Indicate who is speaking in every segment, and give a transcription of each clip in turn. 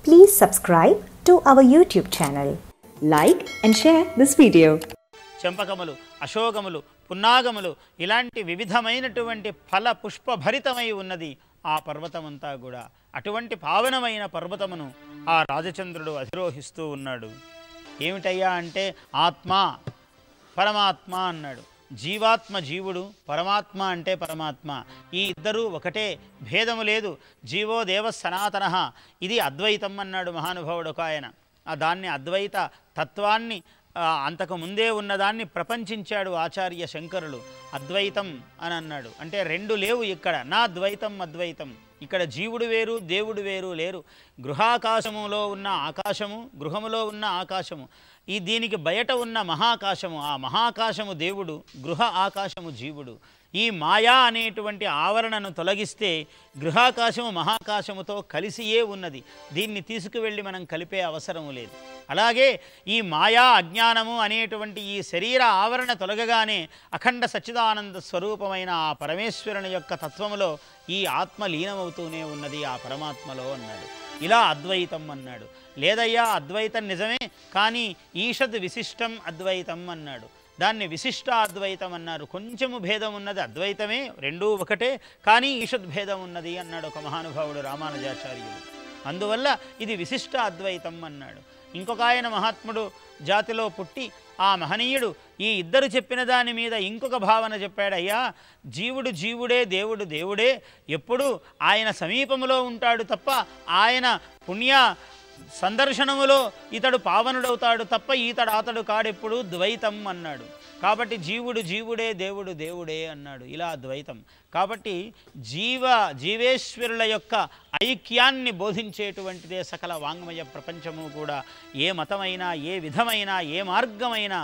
Speaker 1: Please subscribe to our YouTube channel. Like and share this video.
Speaker 2: చెంపకములు, అశోకములు, పున్నాగములు ఇలాంటి వివిధమైనటువంటి ఫల పుష్పభరితమై ఉన్నది ఆ పర్వతమంతా కూడా. అటువంటి పావనమైన పర్వతమును ఆ రాజచంద్రుడు అధిరోహిస్తూ ఉన్నాడు. ఏమిటయ్యా అంటే ఆత్మ, పరమాత్మ అన్నాడు. జీవాత్మ జీవుడు, పరమాత్మ అంటే పరమాత్మ. ఈ ఇద్దరూ ఒకటే, భేదము లేదు. జీవో దేవ సనాతనః, ఇది అద్వైతం అన్నాడు మహానుభావుడు ఒక ఆయన. దాన్ని అద్వైత తత్వాన్ని అంతకు ముందే ఉన్నదాన్ని ప్రపంచించాడు ఆచార్య శంకరులు. అద్వైతం అని అన్నాడు. అంటే రెండు లేవు ఇక్కడ, నా ద్వైతం అద్వైతం. ఇక్కడ జీవుడు వేరు, దేవుడు వేరు లేరు. గృహాకాశములో ఉన్న ఆకాశము, గృహములో ఉన్న ఆకాశము, దీనికి బయట ఉన్న మహాకాశము, ఆ మహాకాశము దేవుడు, గృహ ఆకాశము జీవుడు. ఈ మాయా అనేటువంటి ఆవరణను తొలగిస్తే గృహాకాశము మహాకాశముతో కలిసియే ఉన్నది. దీన్ని తీసుకువెళ్ళి మనం కలిపే అవసరము లేదు. అలాగే ఈ మాయా అజ్ఞానము అనేటువంటి ఈ శరీర ఆవరణ తొలగగానే అఖండ సచ్చిదానంద స్వరూపమైన ఆ పరమేశ్వరుని యొక్క తత్వములో ఈ ఆత్మ లీనమవుతూనే ఉన్నది ఆ పరమాత్మలో అన్నాడు. ఇలా అద్వైతం అన్నాడు. లేదయ్యా అద్వైతం నిజమే, కానీ ఈషద్ విశిష్టం అద్వైతం అన్నాడు. దాన్ని విశిష్ట అద్వైతం అన్నారు. కొంచెము భేదం ఉన్నది, అద్వైతమే, రెండూ ఒకటే, కానీ ఈషద్ భేదం ఉన్నది అన్నాడు ఒక మహానుభావుడు రామానుజాచార్యుడు. అందువల్ల ఇది విశిష్ట అద్వైతం అన్నాడు. ఇంకొక ఆయన మహాత్ముడు జాతిలో పుట్టి ఆ మహనీయుడు ఈ ఇద్దరు చెప్పిన దాని మీద ఇంకొక భావన చెప్పాడు. అయ్యా, జీవుడు జీవుడే, దేవుడు దేవుడే, ఎప్పుడు ఆయన సమీపములో ఉంటాడు తప్ప ఆయన పుణ్య సందర్శనములో ఇతడు పావనుడవుతాడు తప్ప ఈతడు అతడు కాడెప్పుడు ద్వైతం అన్నాడు. కాబట్టి జీవుడు జీవుడే, దేవుడు దేవుడే అన్నాడు. ఇలా ద్వైతం. కాబట్టి జీవేశ్వరుల యొక్క ఐక్యాన్ని బోధించేటువంటిదే సకల వాంగ్మయ ప్రపంచము కూడా. ఏ మతమైనా, ఏ విధమైనా, ఏ మార్గమైనా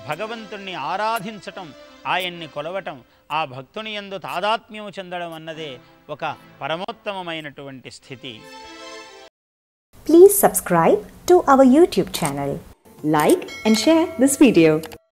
Speaker 2: భగవంతుణ్ణి ఆరాధించటం, ఆయన్ని కొలవటం, ఆ భక్తుని యందు తాదాత్మ్యము చెందడం అన్నదే ఒక పరమోత్తమమైనటువంటి స్థితి.
Speaker 1: Please subscribe to our YouTube channel. Like and share this video.